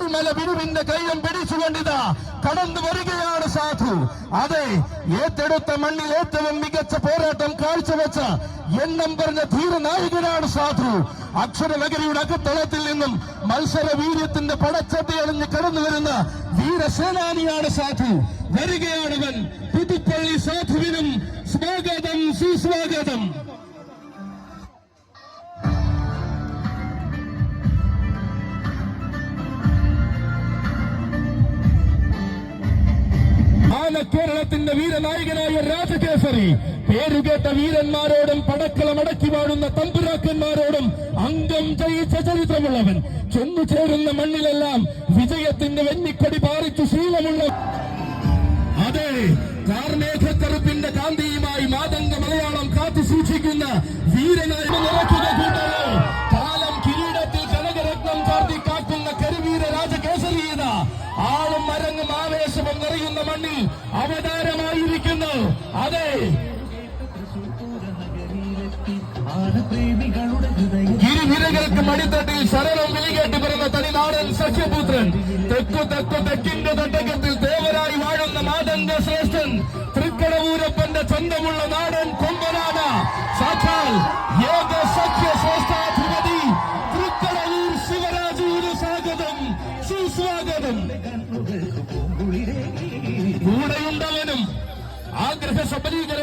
കൽമല ബിരുവിന്റെ കൈയും പിടിച്ചുകൊണ്ടിതാ കടന്നു വരികയാണ് സാധു. അതെ, ഏറ്റെടുത്ത മണ്ണിൽ ഏറ്റവും മികച്ച പോരാട്ടം കാഴ്ചവെച്ച എണ്ണം പറഞ്ഞ ധീരനായകനാണ് സാധു. അക്ഷരനഗരിയുടെ അകത്തളത്തിൽ നിന്നും മത്സര വീര്യത്തിന്റെ പടച്ചട്ടയണിഞ്ഞ് കടന്നു വരുന്ന വീരസേനാനിയാണ് സാധു. വരികയാണവൻ. പുതുപ്പള്ളി സാധുവിനും സ്വാഗതം, സുസ്വാഗതം. കേരളത്തിന്റെ വീരനായകനായ രാജകേസരി, പേരുകേട്ട വീരന്മാരോടും പടക്കളമടക്കി വാഴുന്ന തമ്പുരാക്കന്മാരോടും അംഗം ജയിച്ച ചരിത്രമുള്ളവൻ. ചെന്നുചേരുന്ന മണ്ണിലെല്ലാം വിജയത്തിന്റെ വെന്നിക്കൊടി പാറിച്ചു ശീലമുള്ള, അതെ, കാർമേഘക്കറുപ്പിന്റെ കാന്തിയുമായി മാതംഗ മലയാളം കാത്തു സൂക്ഷിക്കുന്ന വീരനായ നിറയ്ക്കുക കൂട്ടരെ. കാലം കിരീടത്തിൽ കനകരത്നം ചാർത്തി കാക്കുന്ന കരുവീര രാജകേസരീത ആളും മരങ്ങും ആവേശവും നിറയുന്ന മണ്ണിൽ അവതാരമായിരിക്കുന്നു. അതെ, ഗിരിനിരകൾക്ക് മടിത്തട്ടിൽ ശരണം വിളികേട്ട് പിറന്ന തനിനാടൻ സഖ്യപുത്രൻ, തെക്കിന്റെ തട്ടകത്തിൽ ദേവരായി വാഴുന്ന മാതംഗ ശ്രേഷ്ഠൻ, തൃക്കടവൂരപ്പന്റെ ചന്തമുള്ള നാടൻ കൊമ്പനാന, സാക്ഷാൽ ഏക സഖ്യ ശ്രേഷ്ഠാധിപതി തൃക്കടവൂർ ശിവരാജുവിന് സ്വാഗതം, സുസ്വാഗതം. കൂടെയുണ്ടവനും ആഗ്രഹ സബലീകരണ